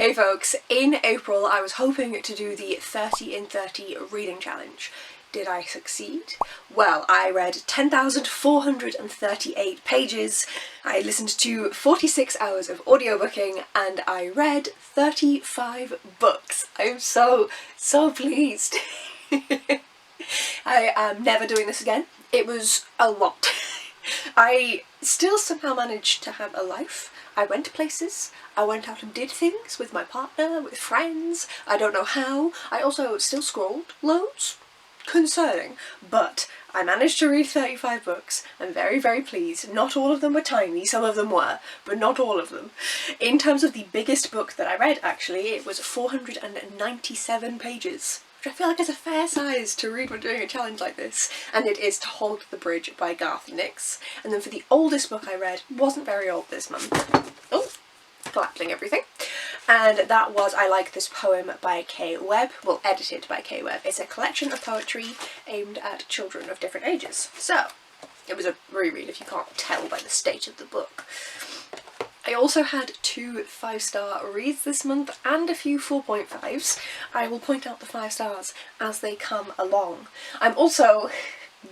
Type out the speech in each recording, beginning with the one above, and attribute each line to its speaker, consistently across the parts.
Speaker 1: Hey folks, in April I was hoping to do the 30 in 30 reading challenge. Did I succeed? Well, I read 10,438 pages, I listened to 46 hours of audiobooking, and I read 35 books. I'm so pleased. I am never doing this again. It was a lot. I still somehow managed to have a life. I went places, I went out and did things with my partner, with friends, I don't know how. I also still scrolled loads. Concerning. But I managed to read 35 books. I'm very pleased. Not all of them were tiny, some of them were, but not all of them. In terms of the biggest book that I read, actually, it was 497 pages. Which I feel like is a fair size to read when doing a challenge like this, and it is To Hold the Bridge by Garth. And then for the oldest book I read, wasn't very old this month, oh, collapsing everything, and that was I Like This Poem by K. Webb, well, edited by K. Webb. It's a collection of poetry aimed at children of different ages. So, it was a reread if you can't tell by the state of the book. I also had 2 5-star reads this month and a few 4.5s. I will point out the 5 stars as they come along. I'm also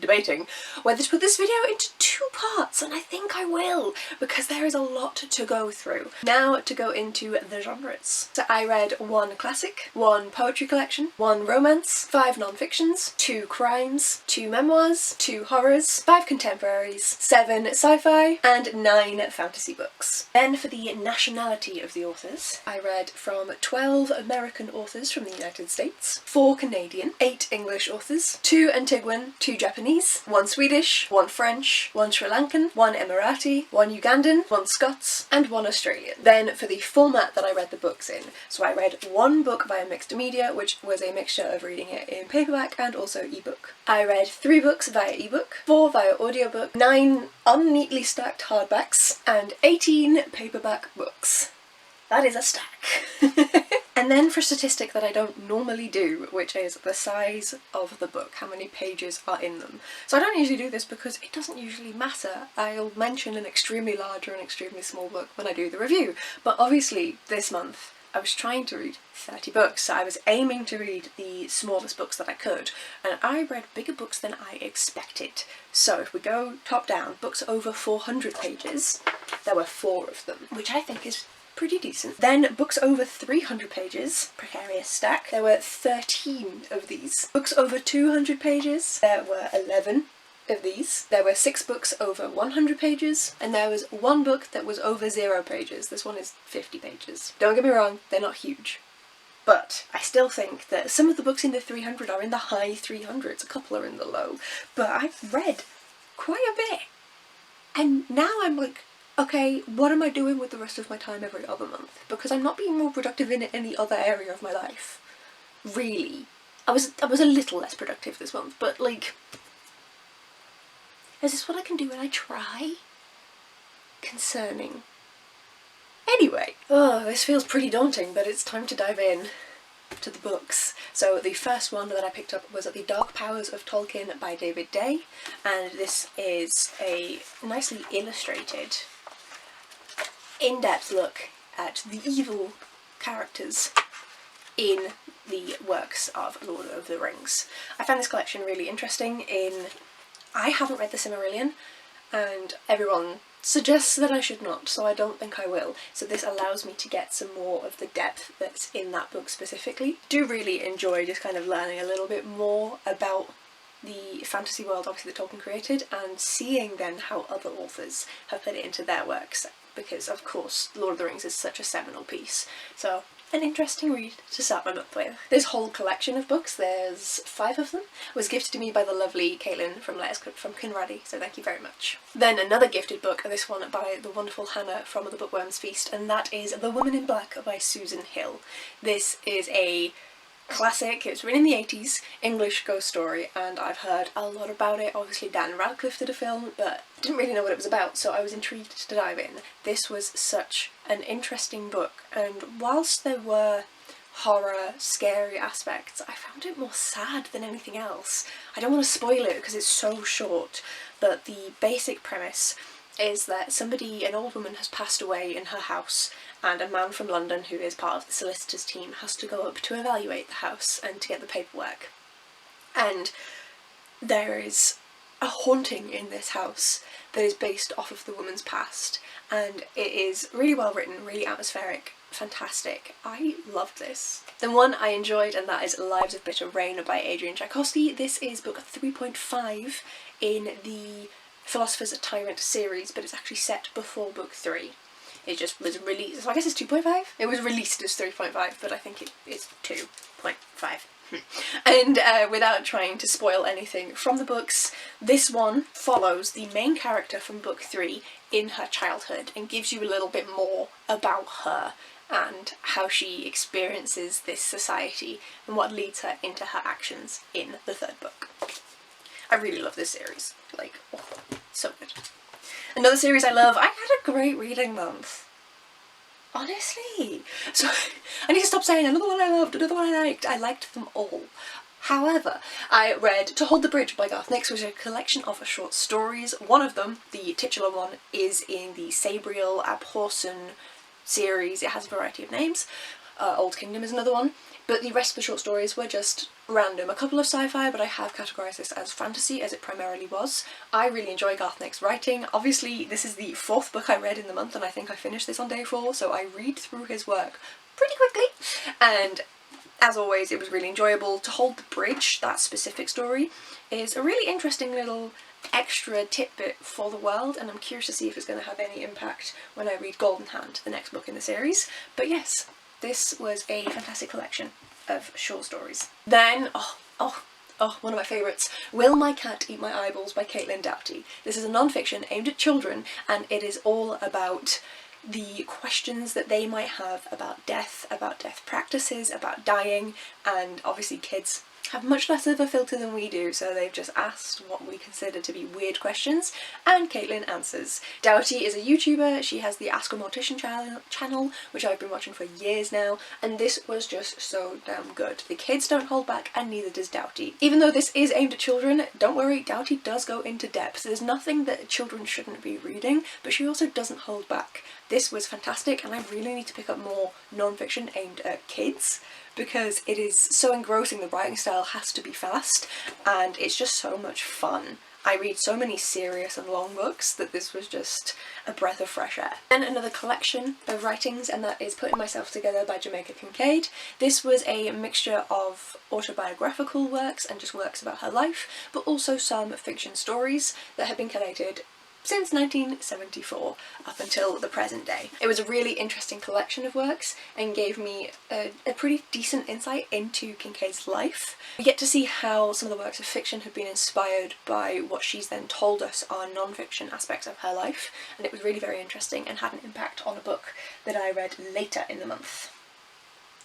Speaker 1: debating whether to put this video into 2 parts, and I think I will, because there is a lot to go through. Now to go into the genres. So I read 1 classic, 1 poetry collection, 1 romance, 5 non-fictions, 2 crimes, 2 memoirs, 2 horrors, 5 contemporaries, 7 sci-fi, and 9 fantasy books. Then for the nationality of the authors, I read from 12 American authors from the United States, 4 Canadian, 8 English authors, 2 Antiguan, 2 Japanese, 1 Swedish, 1 French, 1 Sri Lankan, 1 Emirati, 1 Ugandan, 1 Scots, and 1 Australian. Then for the format that I read the books in, so I read 1 book via mixed media, which was a mixture of reading it in paperback and also ebook. I read 3 books via ebook, 4 via audiobook, 9 unneatly stacked hardbacks, and 18 paperback books. That is a stack. And then for a statistic that I don't normally do, which is the size of the book, how many pages are in them. So I don't usually do this because it doesn't usually matter. I'll mention an extremely large or an extremely small book when I do the review, but obviously this month I was trying to read 30 books, so I was aiming to read the smallest books that I could, and I read bigger books than I expected. So if we go top down, books over 400 pages, there were 4 of them, which I think is pretty decent. Then books over 300 pages, precarious stack, there were 13 of these. Books over 200 pages, there were 11 of these. There were 6 books over 100 pages, and there was 1 book that was over 0 pages. This one is 50 pages. Don't get me wrong, they're not huge. But I still think that some of the books in the 300 are in the high 300s, a couple are in the low. But I've read quite a bit. And now I'm like, okay, what am I doing with the rest of my time every other month? Because I'm not being more productive in any other area of my life. Really. I was a little less productive this month, but like, is this what I can do when I try? Concerning. Anyway, oh, this feels pretty daunting, but it's time to dive in to the books. So the first one that I picked up was The Dark Powers of Tolkien by David Day, and this is a nicely illustrated, in-depth look at the evil characters in the works of Lord of the Rings. I found this collection really interesting I haven't read the Silmarillion, and everyone suggests that I should not, so I don't think I will. So this allows me to get some more of the depth that's in that book specifically. Do really enjoy just kind of learning a little bit more about the fantasy world obviously that Tolkien created, and seeing then how other authors have put it into their works, because of course Lord of the Rings is such a seminal piece. So an interesting read to start my month with. This whole collection of books, there's 5 of them, was gifted to me by the lovely Caitlyn from Kincaid, so thank you very much. Then another gifted book, this one by the wonderful Hannah from The Bookworm's Feast, and that is The Woman in Black by Susan Hill. This is a classic, it was written in the 80s, English ghost story, and I've heard a lot about it. Obviously Dan Radcliffe did a film, but didn't really know what it was about, so I was intrigued to dive in. This was such an interesting book, and whilst there were horror, scary aspects, I found it more sad than anything else. I don't want to spoil it because it's so short, but the basic premise is that an old woman has passed away in her house, and a man from London who is part of the solicitor's team has to go up to evaluate the house and to get the paperwork. And there is a haunting in this house that is based off of the woman's past, and it is really well written, really atmospheric, fantastic. I loved this. Then one I enjoyed, and that is Lives of Bitter Rain by Adrian Tchaikovsky. This is book 3.5 in the Philosopher's Tyrant series, but it's actually set before book 3. It just was released, so I guess it's 2.5? It was released as 3.5, but I think it is 2.5. And without trying to spoil anything from the books, this one follows the main character from book 3 in her childhood and gives you a little bit more about her and how she experiences this society and what leads her into her actions in the 3rd book. I really love this series. Like, oh, so good. Another series I love, I had a great reading month. Honestly. So, I need to stop saying another one I loved, another one I liked. I liked them all. However, I read To Hold the Bridge by Garth, which is a collection of short stories. One of them, the titular one, is in the Sabriel Abhorsen series. It has a variety of names. Old Kingdom is another one. But the rest of the short stories were just random. A couple of sci-fi, but I have categorised this as fantasy, as it primarily was. I really enjoy Garth's writing. Obviously, this is the 4th book I read in the month, and I think I finished this on day 4, so I read through his work pretty quickly. And as always, it was really enjoyable. To Hold the Bridge, that specific story, is a really interesting little extra tidbit for the world, and I'm curious to see if it's going to have any impact when I read Golden Hand, the next book in the series. But yes, this was a fantastic collection of short stories. Then, one of my favourites, Will My Cat Eat My Eyeballs by Caitlyn Doughty. This is a non-fiction aimed at children, and it is all about the questions that they might have about death practices, about dying, and obviously kids have much less of a filter than we do, so they've just asked what we consider to be weird questions, and Caitlyn answers. Doughty is a YouTuber. She has the Ask a Mortician channel, which I've been watching for years now, and this was just so damn good. The kids don't hold back, and neither does Doughty. Even though this is aimed at children, don't worry, Doughty does go into depth. There's nothing that children shouldn't be reading, but she also doesn't hold back. This was fantastic, and I really need to pick up more non-fiction aimed at kids, because it is so engrossing. The writing style has to be fast, and it's just so much fun. I read so many serious and long books that this was just a breath of fresh air. Then another collection of writings, and that is Putting Myself Together by Jamaica Kincaid. This was a mixture of autobiographical works and just works about her life, but also some fiction stories that have been collated since 1974 up until the present day. It was a really interesting collection of works and gave me a pretty decent insight into Kincaid's life. We get to see how some of the works of fiction have been inspired by what she's then told us are non-fiction aspects of her life, and it was really very interesting and had an impact on a book that I read later in the month.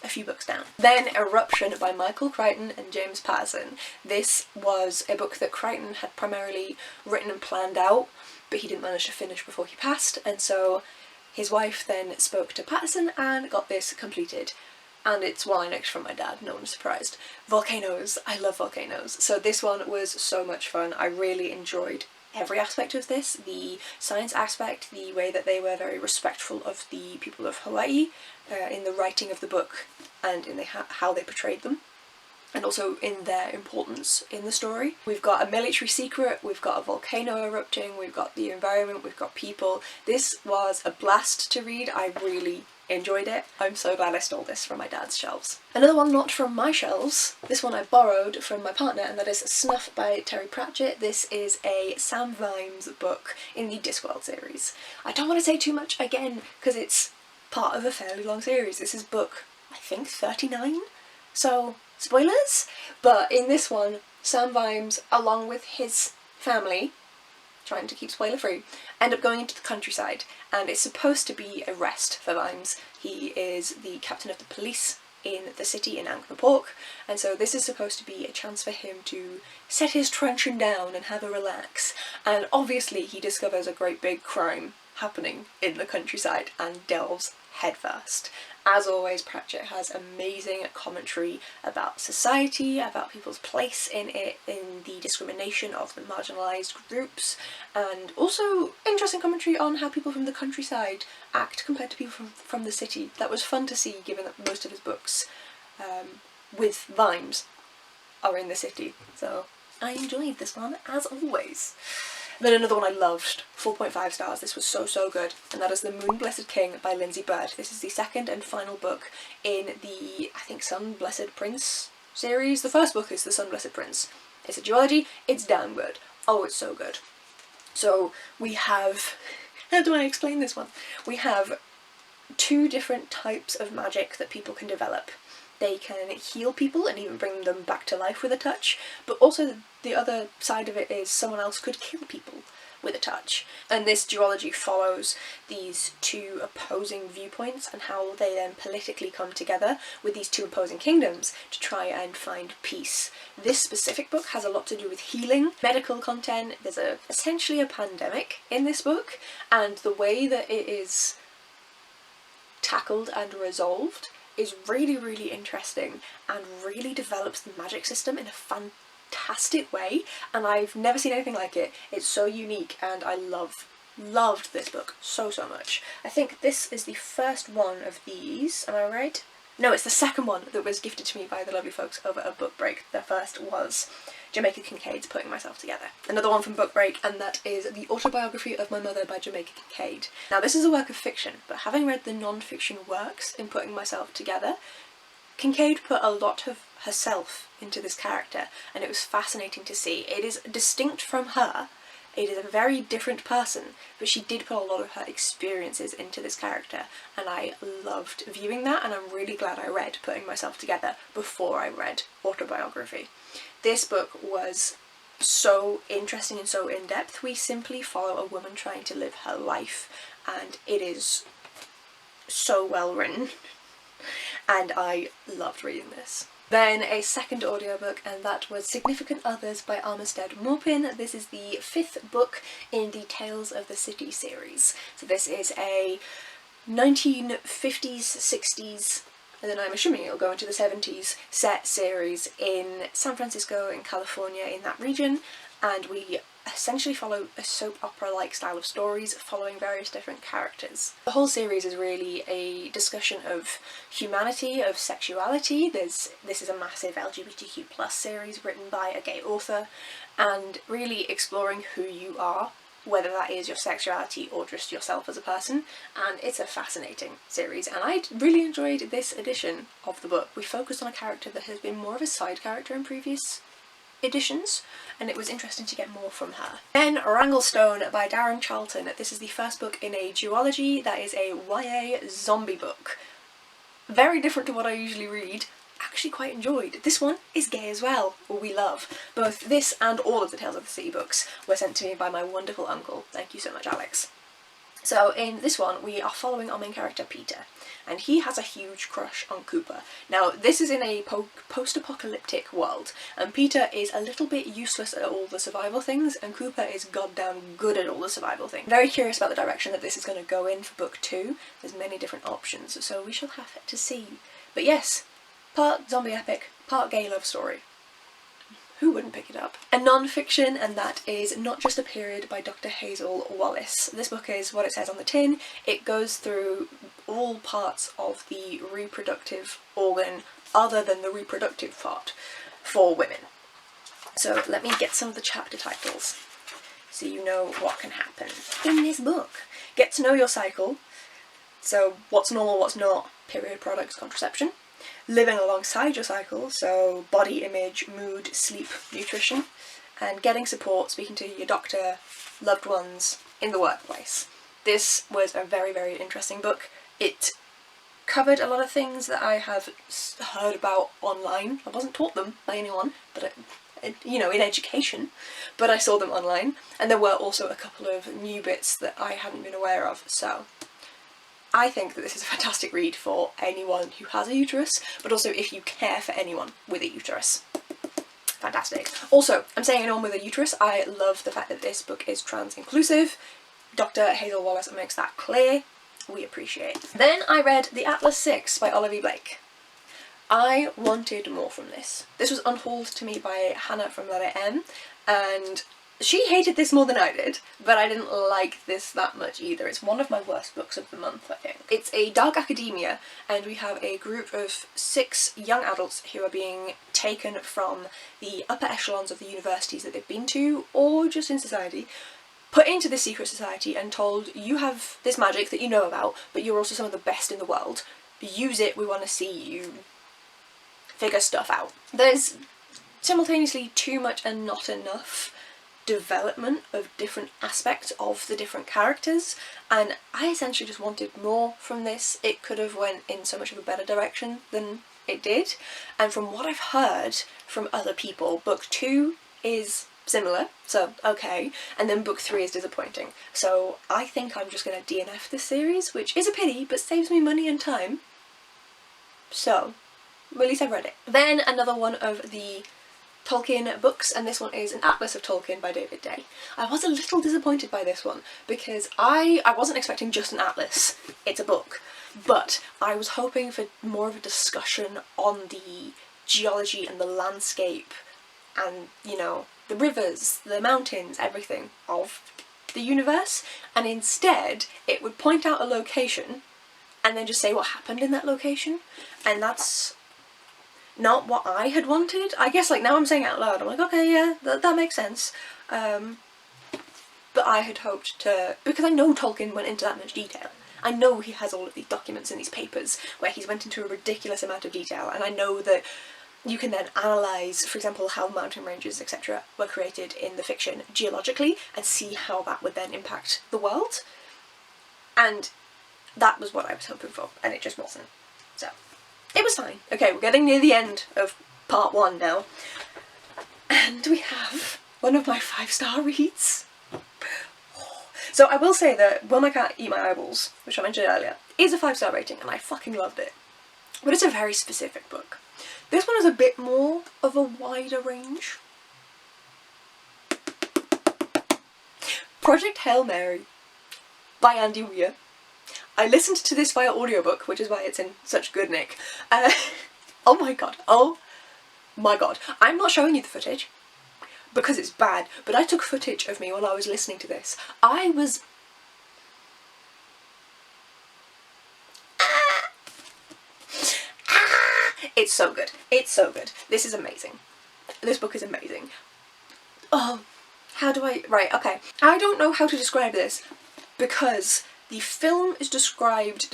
Speaker 1: A few books down. Then Eruption by Michael Crichton and James Patterson. This was a book that Crichton had primarily written and planned out, but he didn't manage to finish before he passed, and so his wife then spoke to Patterson and got this completed. And it's one I nicked from my dad, no one's surprised. Volcanoes. I love volcanoes. So this one was so much fun. I really enjoyed every aspect of this. The science aspect, the way that they were very respectful of the people of Hawaii in the writing of the book and in how they portrayed them, and also in their importance in the story. We've got a military secret, we've got a volcano erupting, we've got the environment, we've got people. This was a blast to read. I really enjoyed it. I'm so glad I stole this from my dad's shelves. Another one not from my shelves, this one I borrowed from my partner, and that is Snuff by Terry Pratchett. This is a Sam Vimes book in the Discworld series. I don't want to say too much again because it's part of a fairly long series. This is book, I think, 39, so spoilers, but in this one, Sam Vimes, along with his family, trying to keep spoiler free, end up going into the countryside, and it's supposed to be a rest for Vimes. He is the captain of the police in the city in Ankh-Morpork, and so this is supposed to be a chance for him to set his truncheon down and have a relax, and obviously he discovers a great big crime happening in the countryside and delves headfirst. As always, Pratchett has amazing commentary about society, about people's place in it, in the discrimination of the marginalised groups, and also interesting commentary on how people from the countryside act compared to people from the city. That was fun to see, given that most of his books with rhymes are in the city, so I enjoyed this one as always. Then another one I loved, 4.5 stars, this was so good, and that is The Moon Blessed King by Lindsey Byrd. This is the second and final book in the, I think, Sun Blessed Prince series. The first book is The Sun Blessed Prince. It's a duology, it's damn good. Oh, it's so good. So we have, how do I explain this one? We have 2 different types of magic that people can develop. They can heal people and even bring them back to life with a touch, but also the other side of it is someone else could kill people with a touch. And this duology follows these 2 opposing viewpoints and how they then politically come together with these 2 opposing kingdoms to try and find peace. This specific book has a lot to do with healing, medical content. There's essentially a pandemic in this book, and the way that it is tackled and resolved is really interesting and really develops the magic system in a fantastic way, and I've never seen anything like it. It's so unique, and I loved this book so much. I think this is the first one of these, am I right? No, it's the second one that was gifted to me by the lovely folks over at Book Break. The first was Jamaica Kincaid's Putting Myself Together. Another one from Book Break, and that is The Autobiography of My Mother by Jamaica Kincaid. Now this is a work of fiction, but having read the non-fiction works in Putting Myself Together, Kincaid put a lot of herself into this character, and it was fascinating to see. It is distinct from her. It is a very different person, but she did put a lot of her experiences into this character, and I loved viewing that, and I'm really glad I read Putting Myself Together before I read Autobiography. This book was so interesting and so in-depth. We simply follow a woman trying to live her life, and it is so well written, and I loved reading this. Then a second audiobook, and that was Significant Others by Armistead Maupin. This is the 5th book in the Tales of the City series. So this is a 1950s, 60s, and then I'm assuming it'll go into the 70s set series in San Francisco, in California, in that region, and we essentially follow a soap opera-like style of stories following various different characters. The whole series is really a discussion of humanity, of sexuality. This is a massive LGBTQ+ series written by a gay author, and really exploring who you are, whether that is your sexuality or just yourself as a person, and it's a fascinating series, and I really enjoyed this edition of the book. We focused on a character that has been more of a side character in previous editions, and it was interesting to get more from her. Then Wranglestone by Darren Charlton. This is the first book in a duology that is a YA zombie book. Very different to what I usually read. Actually quite enjoyed. This one is gay as well, we love. Both this and all of the Tales of the City books were sent to me by my wonderful uncle. Thank you so much, Alex. So in this one we are following our main character Peter, and he has a huge crush on Cooper. Now this is in a post-apocalyptic world, and Peter is a little bit useless at all the survival things, and Cooper is goddamn good at all the survival things. Very curious about the direction that this is going to go in for book 2. There's many different options, so we shall have to see. But yes, part zombie epic, part gay love story. Who wouldn't pick it up? A non-fiction, and that is Not Just a Period by Dr. Hazel Wallace. This book is what it says on the tin. It goes through all parts of the reproductive organ other than the reproductive part for women. So let me get some of the chapter titles so you know what can happen in this book. Get to know your cycle. So what's normal, what's not, period products, contraception. Living alongside your cycle, so body image, mood, sleep, nutrition, and getting support, speaking to your doctor, loved ones, in the workplace. This was a very interesting book. It covered a lot of things that I have heard about online. I wasn't taught them by anyone, but you know, in education, but I saw them online, and there were also a couple of new bits that I hadn't been aware of, so I think that this is a fantastic read for anyone who has a uterus, but also if you care for anyone with a uterus. Fantastic. Also, I'm saying anyone with a uterus, I love the fact that this book is trans inclusive. Dr. Hazel Wallace makes that clear. we appreciate. Then I read The Atlas 6 by Olivie Blake. I wanted more from this. This was unhauled to me by Hannah from Letter M, and she hated this more than I did, but I didn't like this that much either. It's one of my worst books of the month, I think. It's a dark academia, and we have a group of 6 young adults who are being taken from the upper echelons of the universities that they've been to, or just in society, put into this secret society and told, you have this magic that you know about, but you're also some of the best in the world. Use it, we want to see you figure stuff out. There's simultaneously too much and not enough development of different aspects of the different characters, and I essentially just wanted more from this. It could have went in so much of a better direction than it did, and from what I've heard from other people, book 2 is similar, so okay, and then book 3 is disappointing. So I think I'm just going to DNF this series, which is a pity, but saves me money and time. So, well, at least I've read it. Then another one of the Tolkien books, and this one is An Atlas of Tolkien by David Day. I was a little disappointed by this one because I wasn't expecting just an atlas, it's a book, but I was hoping for more of a discussion on the geology and the landscape and, you know, the rivers, the mountains, everything of the universe, and instead it would point out a location and then just say what happened in that location, and that's not what I had wanted. I guess, like, now I'm saying it out loud, I'm like, okay, yeah, that makes sense. But I had hoped to, because I know Tolkien went into that much detail. I know he has all of these documents and these papers where he's went into a ridiculous amount of detail, and I know that you can then analyse, for example, how mountain ranges, etc. were created in the fiction geologically and see how that would then impact the world. And that was what I was hoping for, and it just wasn't. So it was fine. Okay, we're getting near the end of part 1 now. And we have one of my 5-star reads. So I will say that Will My Cat Eat My Eyeballs, which I mentioned earlier, is a 5-star rating, and I fucking loved it. But it's a very specific book. This one is a bit more of a wider range. Project Hail Mary by Andy Weir. I listened to this via audiobook, which is why it's in such good nick. Oh my god, oh my god. I'm not showing you the footage because it's bad, but I took footage of me while I was listening to this. I was... It's so good. It's so good. This is amazing. This book is amazing. Oh, how do I... Right, okay. I don't know how to describe this because the film is described.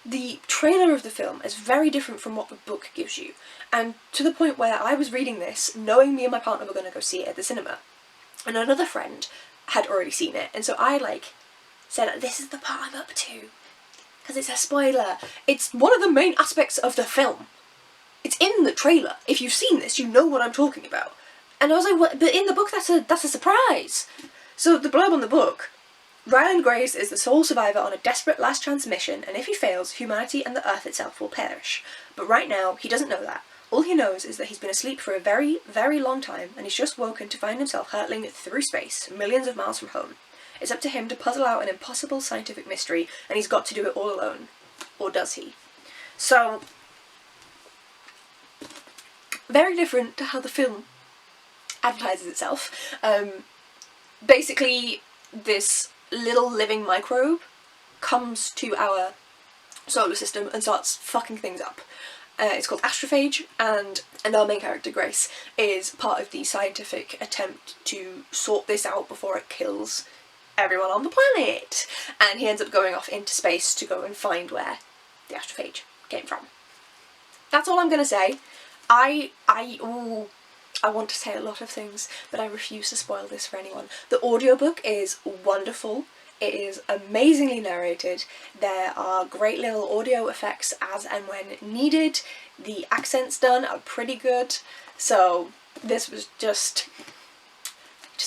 Speaker 1: The trailer of the film is very different from what the book gives you. And to the point where I was reading this, knowing me and my partner were going to go see it at the cinema. And another friend had already seen it. And so I, like, said, this is the part I'm up to. Because it's a spoiler. It's one of the main aspects of the film. It's in the trailer. If you've seen this, you know what I'm talking about. And I was like, what? But in the book, that's a surprise. So the blurb on the book: Ryland Grace is the sole survivor on a desperate last chance mission, and if he fails, humanity and the Earth itself will perish. But right now, he doesn't know that. All he knows is that he's been asleep for a very, very long time, and he's just woken to find himself hurtling through space, millions of miles from home. It's up to him to puzzle out an impossible scientific mystery, and he's got to do it all alone. Or does he? So, very different to how the film advertises itself. Basically, this little living microbe comes to our solar system and starts fucking things up. It's called astrophage, and our main character, Grace, is part of the scientific attempt to sort this out before it kills everyone on the planet. And he ends up going off into space to go and find where the astrophage came from. That's all I'm gonna say. I want to say a lot of things, but I refuse to spoil this for anyone. The audiobook is wonderful. It is amazingly narrated. There are great little audio effects as and when needed. The accents done are pretty good. So this was just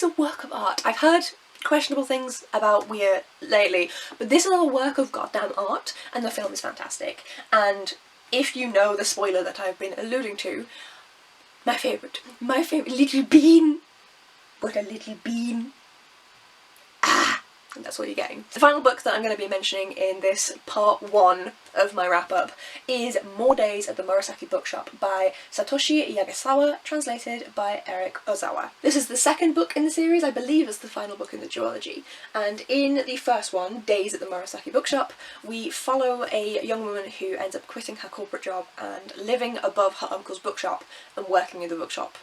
Speaker 1: a work of art. I've heard questionable things about Weir lately, but this is a work of goddamn art, and the film is fantastic. And if you know the spoiler that I've been alluding to, my favourite little bean. What a little bean. Ah, and that's what you're getting. The final book that I'm going to be mentioning in this part 1 of my wrap-up is More Days at the Morisaki Bookshop by Satoshi Yagisawa, translated by Eric Ozawa. This is the second book in the series, I believe it's the final book in the duology, and in the first one, Days at the Morisaki Bookshop, we follow a young woman who ends up quitting her corporate job and living above her uncle's bookshop and working in the bookshop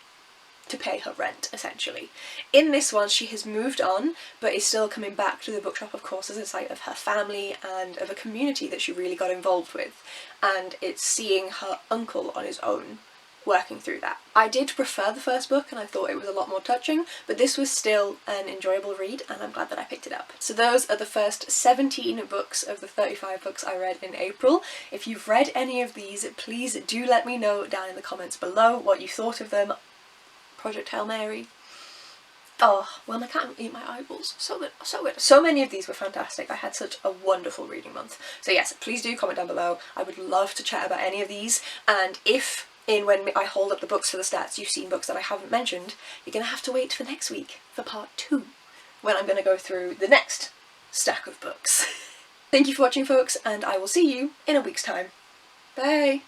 Speaker 1: to pay her rent, essentially. In this one, she has moved on, but is still coming back to the bookshop, of course, as a site of her family and of a community that she really got involved with, and it's seeing her uncle on his own, working through that. I did prefer the first book, and I thought it was a lot more touching, but this was still an enjoyable read, and I'm glad that I picked it up. So those are the first 17 books of the 35 books I read in April. If you've read any of these, please do let me know down in the comments below what you thought of them. Project Hail Mary. Oh, well, I can't eat my eyeballs. So good, so good. So many of these were fantastic. I had such a wonderful reading month. So yes, please do comment down below. I would love to chat about any of these, and if when I hold up the books for the stats you've seen books that I haven't mentioned, you're going to have to wait for next week for part 2, when I'm going to go through the next stack of books. Thank you for watching, folks, and I will see you in a week's time. Bye!